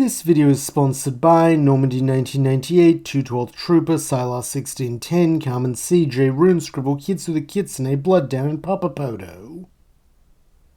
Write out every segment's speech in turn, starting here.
This video is sponsored by Normandy 1998, 212th Trooper, Silas 1610, Carmen CJ, Rune Scribble, Kitsune Kitsune, Blood Down, and Papa Poto.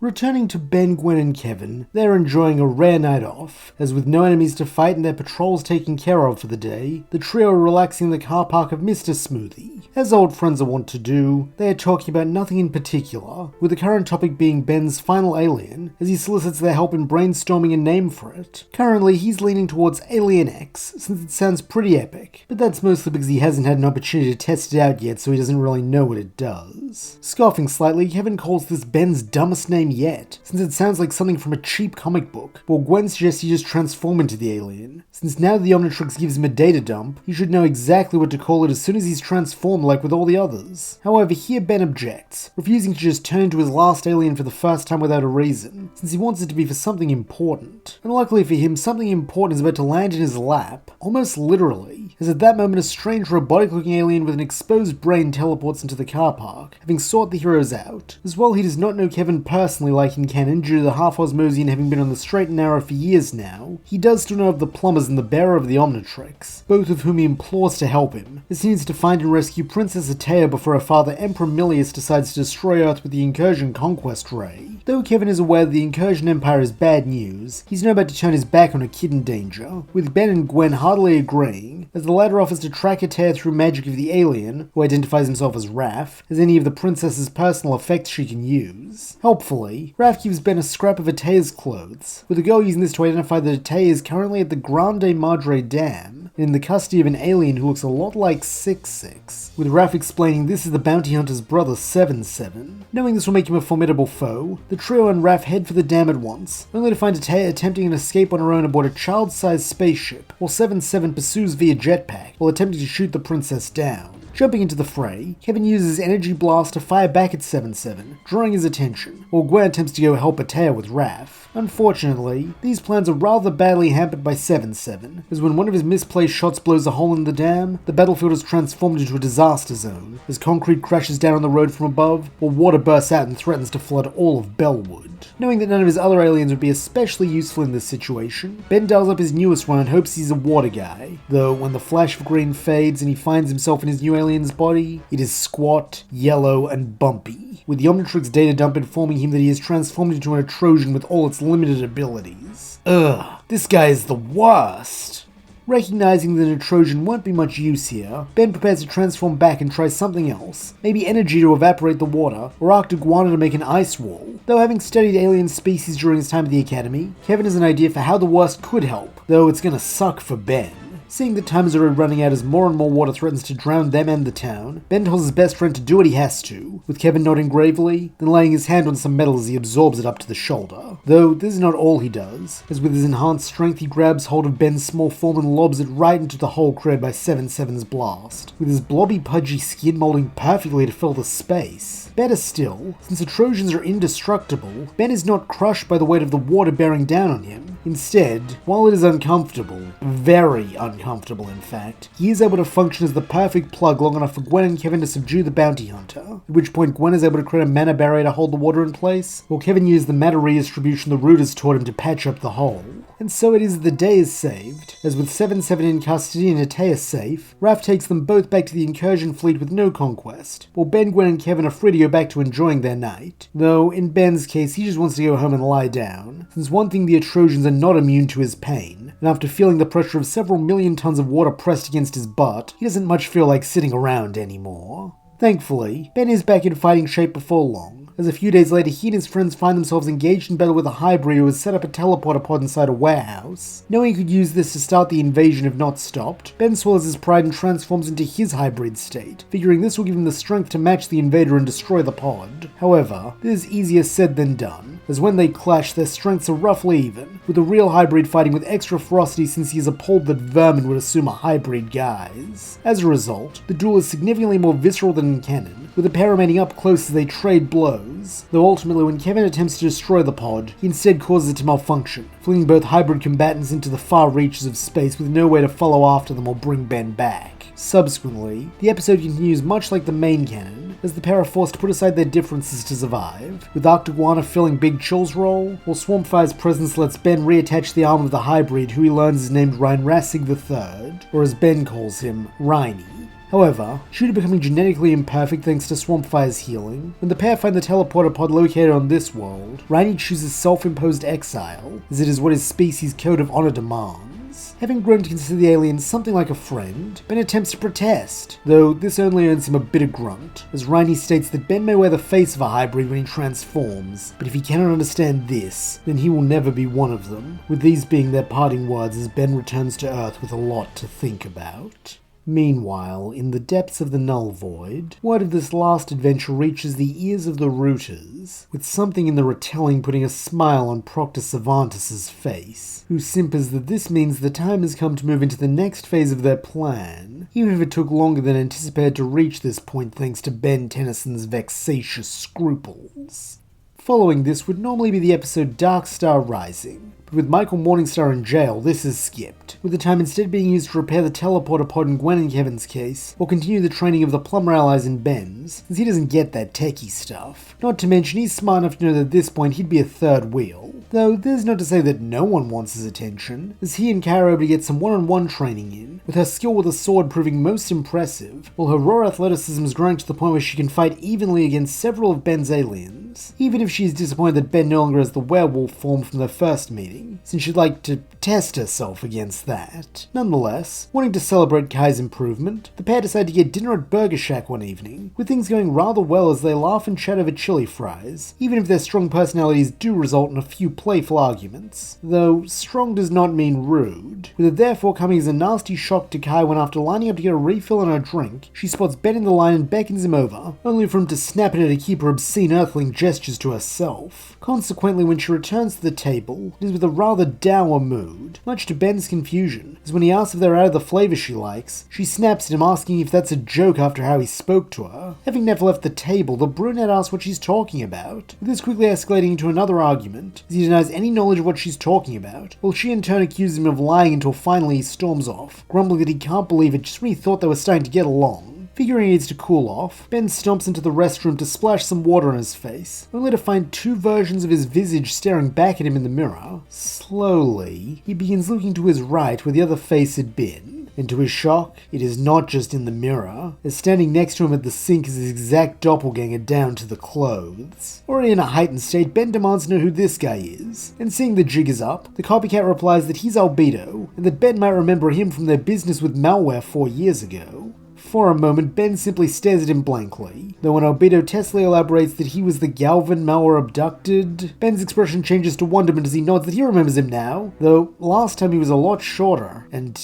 Returning to Ben, Gwen and Kevin, they're enjoying a rare night off, as with no enemies to fight and their patrols taken care of for the day, the trio are relaxing in the car park of Mr. Smoothie. As old friends are wont to do, they are talking about nothing in particular, with the current topic being Ben's final alien, as he solicits their help in brainstorming a name for it. Currently, he's leaning towards Alien X, since it sounds pretty epic, but that's mostly because he hasn't had an opportunity to test it out yet, so he doesn't really know what it does. Scoffing slightly, Kevin calls this Ben's dumbest name yet, since it sounds like something from a cheap comic book, while Gwen suggests he just transform into the alien, since now that the Omnitrix gives him a data dump, he should know exactly what to call it as soon as he's transformed like with all the others. However, here Ben objects, refusing to just turn to his last alien for the first time without a reason, since he wants it to be for something important. And luckily for him, something important is about to land in his lap, almost literally, as at that moment a strange robotic-looking alien with an exposed brain teleports into the car park, having sought the heroes out. As well, he does not know Kevin personally like in canon due to the half-Osmosian having been on the straight and narrow for years now. He does still know of the plumbers and the bearer of the Omnitrix, both of whom he implores to help him, as he needs to find and rescue Princess Atea before her father Emperor Milius decides to destroy Earth with the Incursion Conquest Ray. Though Kevin is aware that the Incursion Empire is bad news, he's not about to turn his back on a kid in danger, with Ben and Gwen heartily agreeing, as the latter offers to track Atea through magic of the alien, who identifies himself as Raph, as any of the princess's personal effects she can use. Helpfully, Raph gives Ben a scrap of Atea's clothes, with the girl using this to identify that Atea is currently at the Grande Madre Dam, in the custody of an alien who looks a lot like 6-6, with Raph explaining this is the bounty hunter's brother 7-7. Knowing this will make him a formidable foe, the trio and Raph head for the dam at once, only to find Atea attempting an escape on her own aboard a child-sized spaceship, while 7-7 pursues via jetpack while attempting to shoot the princess down. Jumping into the fray, Kevin uses Energy Blast to fire back at 7-7, drawing his attention, while Gwen attempts to go help Atea with Raph. Unfortunately, these plans are rather badly hampered by 7-7, as when one of his misplaced shots blows a hole in the dam, the battlefield is transformed into a disaster zone, as concrete crashes down on the road from above, while water bursts out and threatens to flood all of Bellwood. Knowing that none of his other aliens would be especially useful in this situation, Ben dials up his newest one and hopes he's a water guy, though when the flash of green fades and he finds himself in his new alien's body, it is squat, yellow, and bumpy, with the Omnitrix data dump informing him that he is transformed into an Trojan with all its limited abilities. Ugh, this guy is the worst! Recognizing that a Trojan won't be much use here, Ben prepares to transform back and try something else, maybe energy to evaporate the water, or Arctic Guana to make an ice wall. Though having studied alien species during his time at the Academy, Kevin has an idea for how the worst could help, though it's gonna suck for Ben. Seeing that time is already running out as more and more water threatens to drown them and the town, Ben tells his best friend to do what he has to, with Kevin nodding gravely, then laying his hand on some metal as he absorbs it up to the shoulder. Though this is not all he does, as with his enhanced strength he grabs hold of Ben's small form and lobs it right into the hole created by 7-7's blast, with his blobby pudgy skin molding perfectly to fill the space. Better still, since the Trojans are indestructible, Ben is not crushed by the weight of the water bearing down on him. Instead, while it is uncomfortable, very uncomfortable in fact, he is able to function as the perfect plug long enough for Gwen and Kevin to subdue the bounty hunter, at which point Gwen is able to create a mana barrier to hold the water in place, while Kevin uses the mana redistribution the root has taught him to patch up the hole. And so it is that the day is saved, as with 7-7 in custody and Atea safe, Raph takes them both back to the Incursion fleet with no conquest, while Ben, Gwen and Kevin are free to go back to enjoying their night. Though, in Ben's case, he just wants to go home and lie down, since one thing the Trojans are not immune to is pain, and after feeling the pressure of several million tons of water pressed against his butt, he doesn't much feel like sitting around anymore. Thankfully, Ben is back in fighting shape before long, as a few days later he and his friends find themselves engaged in battle with a Highbreed who has set up a teleporter pod inside a warehouse. Knowing he could use this to start the invasion if not stopped, Ben swallows his pride and transforms into his Highbreed state, figuring this will give him the strength to match the invader and destroy the pod. However, this is easier said than done, as when they clash their strengths are roughly even, with the real Highbreed fighting with extra ferocity since he is appalled that vermin would assume a Highbreed guise. As a result, the duel is significantly more visceral than in canon, with the pair remaining up close as they trade blows, though ultimately when Kevin attempts to destroy the pod, he instead causes it to malfunction, flinging both Highbreed combatants into the far reaches of space with no way to follow after them or bring Ben back. Subsequently, the episode continues much like the main canon, as the pair are forced to put aside their differences to survive, with Arctiguana filling Big Chill's role, while Swampfire's presence lets Ben reattach the arm of the Highbreed who he learns is named Rhinrassig III, or as Ben calls him, Rhynie. However, due to becoming genetically imperfect thanks to Swampfire's healing, when the pair find the teleporter pod located on this world, Rhynie chooses self-imposed exile, as it is what his species' code of honor demands. Having grown to consider the alien something like a friend, Ben attempts to protest, though this only earns him a bitter grunt, as Rhynie states that Ben may wear the face of a Highbreed when he transforms, but if he cannot understand this, then he will never be one of them, with these being their parting words as Ben returns to Earth with a lot to think about. Meanwhile, in the depths of the Null Void, word of this last adventure reaches the ears of the Rooters, with something in the retelling putting a smile on Proctor Cervantes' face, who simpers that this means the time has come to move into the next phase of their plan, even if it took longer than anticipated to reach this point thanks to Ben Tennyson's vexatious scruples. Following this would normally be the episode Dark Star Rising, but with Michael Morningstar in jail, this is skipped, with the time instead being used to repair the teleporter pod in Gwen and Kevin's case, or continue the training of the plumber allies in Ben's, since he doesn't get that techie stuff. Not to mention he's smart enough to know that at this point he'd be a third wheel. Though there's not to say that no one wants his attention, as he and Kai are able to get some one-on-one training in, with her skill with a sword proving most impressive, while her raw athleticism is growing to the point where she can fight evenly against several of Ben's aliens, even if she's disappointed that Ben no longer has the werewolf form from their first meeting, since she'd like to test herself against that. Nonetheless, wanting to celebrate Kai's improvement, the pair decide to get dinner at Burger Shack one evening, with things going rather well as they laugh and chat over chili fries, even if their strong personalities do result in a few playful arguments. Though strong does not mean rude, with it therefore coming as a nasty shock to Kai when after lining up to get a refill on her drink, she spots Ben in the line and beckons him over, only for him to snap at her to keep her obscene earthling gestures to herself. Consequently, when she returns to the table, it is with a rather dour mood, much to Ben's confusion, as when he asks if they're out of the flavour she likes, she snaps at him asking if that's a joke after how he spoke to her. Having never left the table, the brunette asks what she's talking about, with this quickly escalating into another argument, as he denies any knowledge of what she's talking about, while she in turn accuses him of lying until finally he storms off, grumbling that he can't believe it just when he thought they were starting to get along. Figuring he needs to cool off, Ben stomps into the restroom to splash some water on his face, only to find two versions of his visage staring back at him in the mirror. Slowly, he begins looking to his right where the other face had been, and to his shock, it is not just in the mirror, as standing next to him at the sink is his exact doppelganger down to the clothes. Already in a heightened state, Ben demands to know who this guy is, and seeing the jig is up, the copycat replies that he's Albedo, and that Ben might remember him from their business with malware 4 years ago. For a moment, Ben simply stares at him blankly, though when Albedo testily elaborates that he was the Galvan malware abducted, Ben's expression changes to wonderment as he nods that he remembers him now, though last time he was a lot shorter and,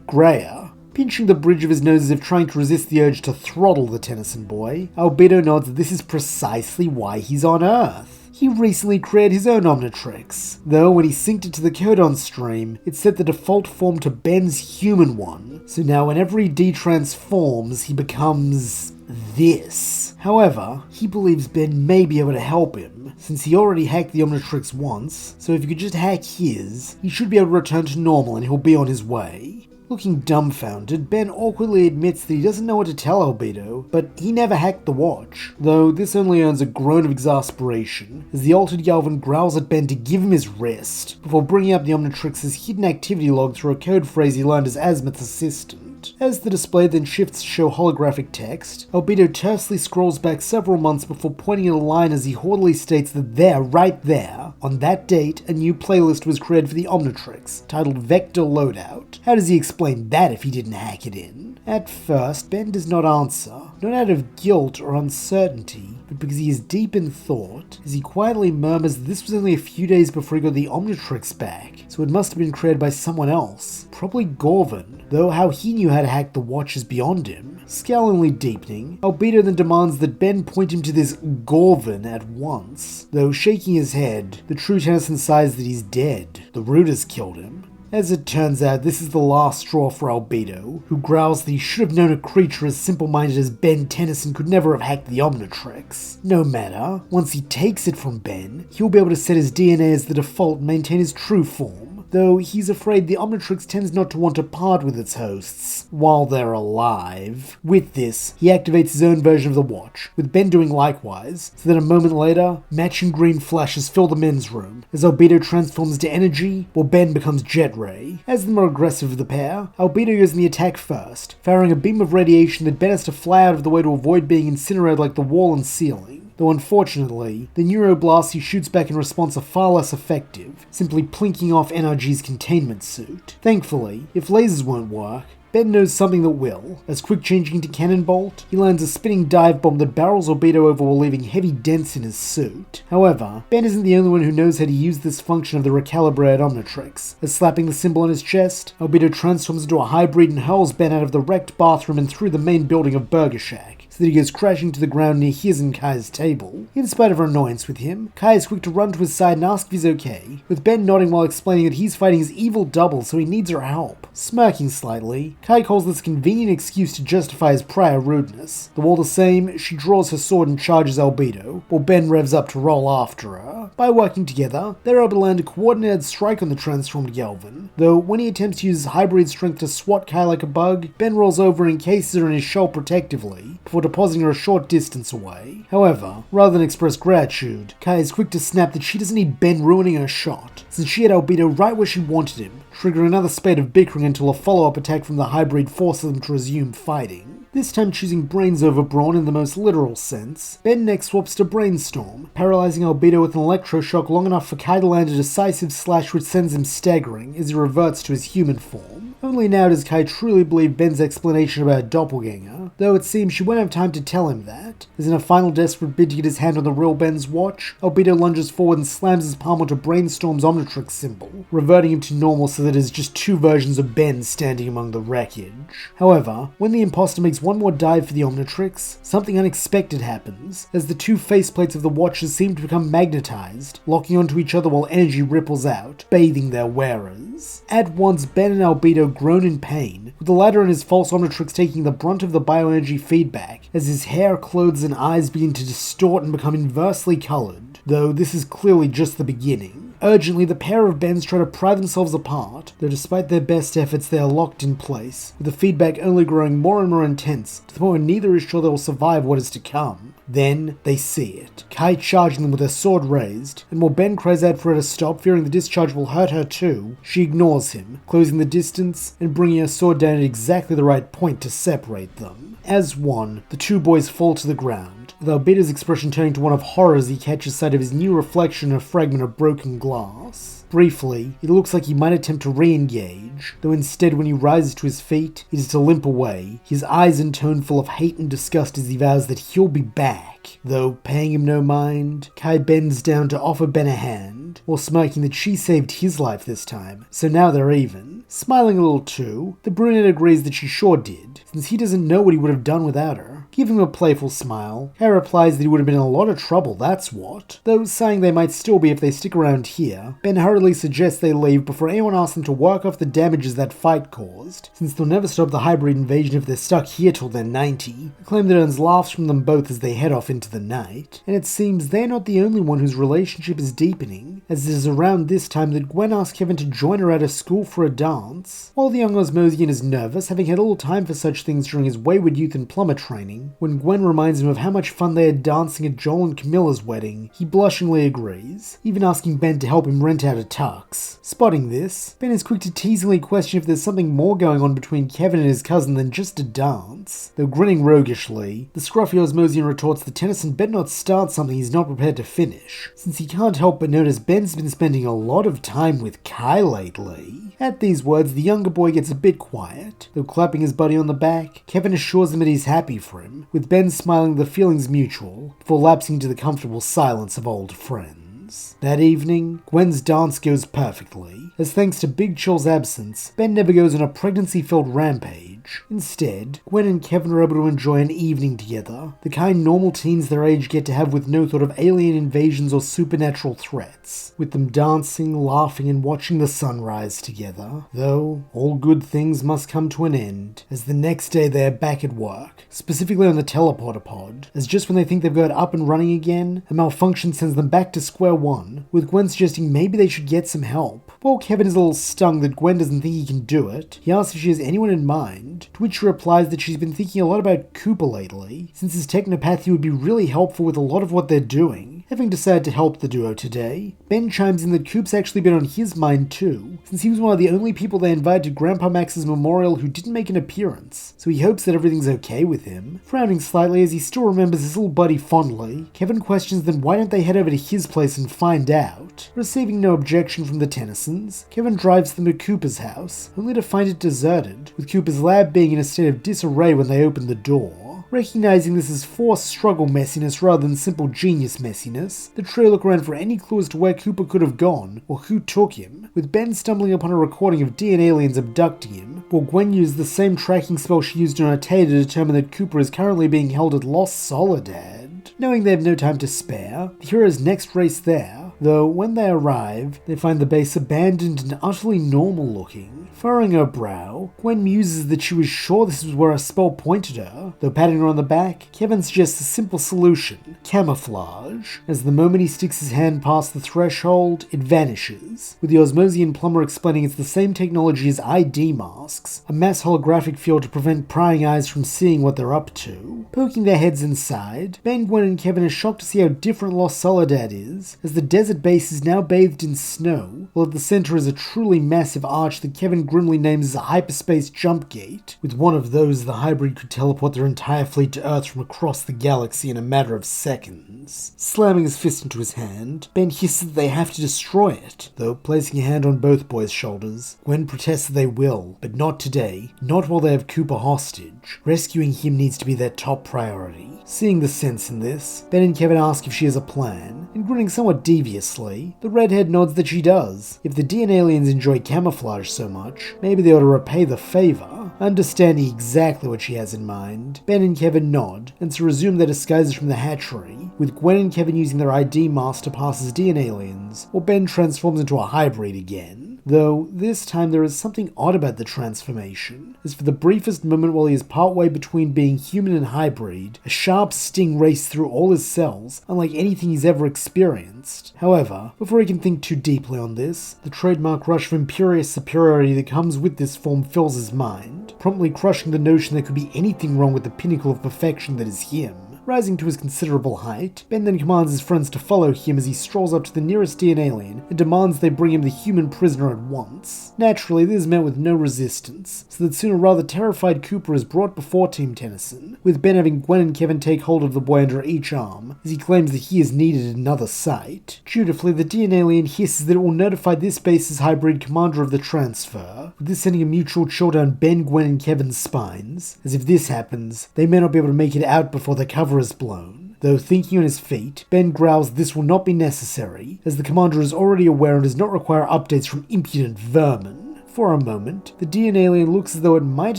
grayer. Pinching the bridge of his nose as if trying to resist the urge to throttle the Tennyson boy, Albedo nods that this is precisely why he's on Earth. He recently created his own Omnitrix, though when he synced it to the codon stream, it set the default form to Ben's human one, so now whenever he detransforms, he becomes this. However, he believes Ben may be able to help him, since he already hacked the Omnitrix once, so if he could just hack his, he should be able to return to normal and he'll be on his way. Looking dumbfounded, Ben awkwardly admits that he doesn't know what to tell Albedo, but he never hacked the watch, though this only earns a groan of exasperation, as the altered Galvan growls at Ben to give him his wrist, before bringing up the Omnitrix's hidden activity log through a code phrase he learned as Azimuth's assistant. As the display then shifts to show holographic text, Albedo tersely scrolls back several months before pointing at a line as he haughtily states that there, right there, on that date, a new playlist was created for the Omnitrix, titled Vector Loadout. How does he explain that if he didn't hack it in? At first, Ben does not answer, not out of guilt or uncertainty, but because he is deep in thought, as he quietly murmurs that this was only a few days before he got the Omnitrix back, so it must have been created by someone else, probably Gorvan, though how he knew how to hack the watch is beyond him. Scowlingly deepening, Albedo then demands that Ben point him to this Gorvan at once, though shaking his head, the true Tennyson sighs that he's dead. The Rooters killed him. As it turns out, this is the last straw for Albedo, who growls that he should have known a creature as simple-minded as Ben Tennyson could never have hacked the Omnitrix. No matter, once he takes it from Ben, he'll be able to set his DNA as the default and maintain his true form, though he's afraid the Omnitrix tends not to want to part with its hosts while they're alive. With this, he activates his own version of the watch, with Ben doing likewise, so that a moment later, matching green flashes fill the men's room, as Albedo transforms into energy, while Ben becomes Jet Ray. As the more aggressive of the pair, Albedo goes in the attack first, firing a beam of radiation that Ben has to fly out of the way to avoid being incinerated like the wall and ceiling. Though unfortunately, the neuroblast he shoots back in response are far less effective, simply plinking off NRG's containment suit. Thankfully, if lasers won't work, Ben knows something that will. As quick changing to Cannon Bolt, he lands a spinning dive bomb that barrels Albedo over while leaving heavy dents in his suit. However, Ben isn't the only one who knows how to use this function of the recalibrated Omnitrix. As slapping the symbol on his chest, Albedo transforms into a Highbreed and hurls Ben out of the wrecked bathroom and through the main building of Burger Shack, so that he goes crashing to the ground near his and Kai's table. In spite of her annoyance with him, Kai is quick to run to his side and ask if he's okay, with Ben nodding while explaining that he's fighting his evil double so he needs her help. Smirking slightly, Kai calls this a convenient excuse to justify his prior rudeness, though all the same, she draws her sword and charges Albedo, while Ben revs up to roll after her. By working together, they're able to land a coordinated strike on the transformed Galvin, though when he attempts to use his hybrid strength to swat Kai like a bug, Ben rolls over and encases her in his shell protectively, before depositing her a short distance away. However, rather than express gratitude, Kai is quick to snap that she doesn't need Ben ruining her shot, since she had Albedo right where she wanted him, triggering another spate of bickering until a follow-up attack from the Hybrid forces them to resume fighting. This time choosing brains over brawn in the most literal sense, Ben next swaps to Brainstorm, paralyzing Albedo with an electroshock long enough for Kai to land a decisive slash which sends him staggering as he reverts to his human form. Only now does Kai truly believe Ben's explanation about a doppelganger, though it seems she won't have time to tell him that, as in a final desperate bid to get his hand on the real Ben's watch, Albedo lunges forward and slams his palm onto Brainstorm's Omnitrix symbol, reverting him to normal so that there's just two versions of Ben standing among the wreckage. However, when the imposter makes one more dive for the Omnitrix, something unexpected happens, as the two faceplates of the watches seem to become magnetized, locking onto each other while energy ripples out, bathing their wearers. At once, Ben and Albedo groan in pain, with the latter and his false Omnitrix taking the brunt of the bioenergy feedback, as his hair, clothes, and eyes begin to distort and become inversely colored, though this is clearly just the beginning. Urgently, the pair of Bens try to pry themselves apart, though despite their best efforts they are locked in place, with the feedback only growing more and more intense, to the point where neither is sure they will survive what is to come. Then they see it, Kai charging them with her sword raised, and while Ben cries out for her to stop, fearing the discharge will hurt her too, she ignores him, closing the distance and bringing her sword down at exactly the right point to separate them. As one, the two boys fall to the ground, with Albedo's expression turning to one of horror as he catches sight of his new reflection in a fragment of broken glass. Briefly, it looks like he might attempt to re-engage, though instead when he rises to his feet, it is to limp away, his eyes in tone full of hate and disgust as he vows that he'll be back. Though, paying him no mind, Kai bends down to offer Ben a hand, while smirking that she saved his life this time, so now they're even. Smiling a little too, the brunette agrees that she sure did, since he doesn't know what he would have done without her. Giving him a playful smile, Kai replies that he would have been in a lot of trouble, that's what. Though saying they might still be if they stick around here, Ben hurriedly suggests they leave before anyone asks them to work off the damages that fight caused, since they'll never stop the Highbreed Invasion if they're stuck here till they're 90, a claim that earns laughs from them both as they head off into the night. And it seems they're not the only one whose relationship is deepening, as it is around this time that Gwen asks Kevin to join her out of school for a dance. While the young Osmosian is nervous, having had little time for such things during his wayward youth and plumber training, when Gwen reminds him of how much fun they had dancing at Joel and Camilla's wedding, he blushingly agrees, even asking Ben to help him rent out a tux. Spotting this, Ben is quick to teasingly question if there's something more going on between Kevin and his cousin than just a dance. Though grinning roguishly, the scruffy Osmosian retorts that Tennyson better not start something he's not prepared to finish, since he can't help but notice Ben's been spending a lot of time with Kai lately. At these words, the younger boy gets a bit quiet, though clapping his buddy on the back, Kevin assures him that he's happy for him, with Ben smiling the feelings mutual, before lapsing into the comfortable silence of old friends. That evening, Gwen's dance goes perfectly, as thanks to Big Chill's absence, Ben never goes on a pregnancy-filled rampage, Instead, Gwen and Kevin are able to enjoy an evening together, the kind normal teens their age get to have with no thought of alien invasions or supernatural threats, with them dancing, laughing, and watching the sunrise together. Though, all good things must come to an end, as the next day they are back at work, specifically on the teleporter pod, as just when they think they've got up and running again, a malfunction sends them back to square one, with Gwen suggesting maybe they should get some help. While Kevin is a little stung that Gwen doesn't think he can do it, he asks if she has anyone in mind, to which she replies that she's been thinking a lot about Cooper lately, since his technopathy would be really helpful with a lot of what they're doing. Having decided to help the duo today, Ben chimes in that Coop's actually been on his mind too, since he was one of the only people they invited to Grandpa Max's memorial who didn't make an appearance, so he hopes that everything's okay with him. Frowning slightly as he still remembers his little buddy fondly, Kevin questions them why don't they head over to his place and find out. Receiving no objection from the Tennysons, Kevin drives them to Cooper's house, only to find it deserted, with Cooper's lab being in a state of disarray when they open the door. Recognizing this as forced struggle messiness rather than simple genius messiness, the trio look around for any clue as to where Cooper could have gone, or who took him, with Ben stumbling upon a recording of DNA aliens abducting him, while Gwen used the same tracking spell she used on Artea to determine that Cooper is currently being held at Los Soledad. Knowing they have no time to spare, the heroes next race there, though when they arrive, they find the base abandoned and utterly normal looking. Furrowing her brow, Gwen muses that she was sure this was where a spell pointed her, though patting her on the back, Kevin suggests a simple solution: camouflage. As the moment he sticks his hand past the threshold, it vanishes, with the Osmosian plumber explaining it's the same technology as ID masks, a mass holographic field to prevent prying eyes from seeing what they're up to. Poking their heads inside, Ben, Gwen, and Kevin are shocked to see how different Los Soledad is, as the desert base is now bathed in snow, while at the center is a truly massive arch that Kevin grimly names as a hyperspace jump gate. With one of those, the Highbreed could teleport their entire fleet to Earth from across the galaxy in a matter of seconds. Slamming his fist into his hand, Ben hisses that they have to destroy it, though placing a hand on both boys' shoulders, Gwen protests that they will, but not today, not while they have Cooper hostage. Rescuing him needs to be their top priority. Seeing the sense in this, Ben and Kevin ask if she has a plan, and grinning somewhat deviously, the redhead nods that she does. If the DNA aliens enjoy camouflage so much, maybe they ought to repay the favor. Understanding exactly what she has in mind, Ben and Kevin nod, and to resume their disguises from the hatchery, with Gwen and Kevin using their ID mask to pass as DNA aliens, while Ben transforms into a hybrid again. Though, this time there is something odd about the transformation, as for the briefest moment while he is partway between being human and hybrid, a sharp sting raced through all his cells, unlike anything he's ever experienced. However, before he can think too deeply on this, the trademark rush of imperious superiority that comes with this form fills his mind, promptly crushing the notion there could be anything wrong with the pinnacle of perfection that is him. Rising to his considerable height, Ben then commands his friends to follow him as he strolls up to the nearest DNA alien and demands they bring him the human prisoner at once. Naturally, this is met with no resistance, so that soon a rather terrified Cooper is brought before Team Tennyson, with Ben having Gwen and Kevin take hold of the boy under each arm, as he claims that he is needed at another site. Dutifully, the DNA alien hisses that it will notify this base's hybrid commander of the transfer, with this sending a mutual chill down Ben, Gwen, and Kevin's spines, as if this happens, they may not be able to make it out before the cover is blown. Though thinking on his feet, Ben growls this will not be necessary, as the commander is already aware and does not require updates from impudent vermin. For a moment, the DNA alien looks as though it might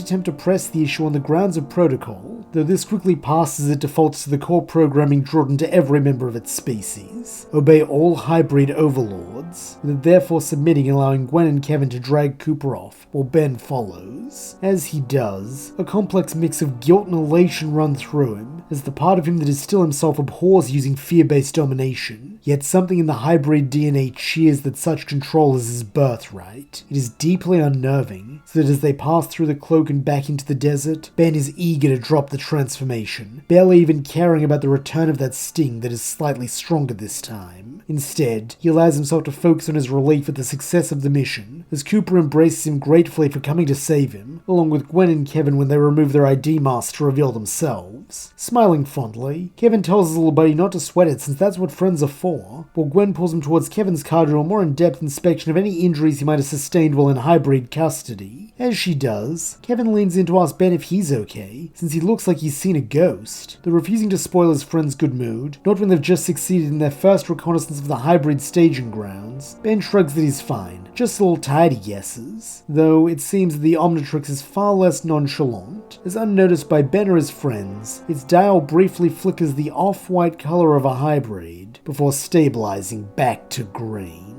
attempt to press the issue on the grounds of protocol, though this quickly passes as it defaults to the core programming drilled into every member of its species. Obey all hybrid overlords, with it therefore submitting and allowing Gwen and Kevin to drag Cooper off, while Ben follows. As he does, a complex mix of guilt and elation run through him, as the part of him that is still himself abhors using fear-based domination, yet something in the hybrid DNA cheers that such control is his birthright. It is deeply unnerving, so that as they pass through the cloak and back into the desert, Ben is eager to drop the transformation, barely even caring about the return of that sting that is slightly stronger this time. Instead, he allows himself to focus on his relief at the success of the mission, as Cooper embraces him gratefully for coming to save him, along with Gwen and Kevin when they remove their ID masks to reveal themselves. Smiling fondly, Kevin tells his little buddy not to sweat it since that's what friends are for, while Gwen pulls him towards Kevin's car to do a more in-depth inspection of any injuries he might have sustained while in hybrid Highbreed custody. As she does, Kevin leans in to ask Ben if he's okay, since he looks like he's seen a ghost, though refusing to spoil his friend's good mood, not when they've just succeeded in their first reconnaissance of the Highbreed staging grounds. Ben shrugs that he's fine, just a little tired, he guesses, though it seems that the Omnitrix is far less nonchalant, as unnoticed by Ben or his friends, its dial briefly flickers the off-white color of a Highbreed, before stabilizing back to green.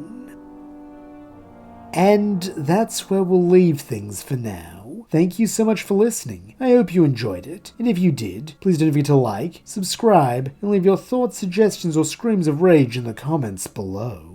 And that's where we'll leave things for now. Thank you so much for listening. I hope you enjoyed it, and if you did, please don't forget to like, subscribe, and leave your thoughts, suggestions, or screams of rage in the comments below.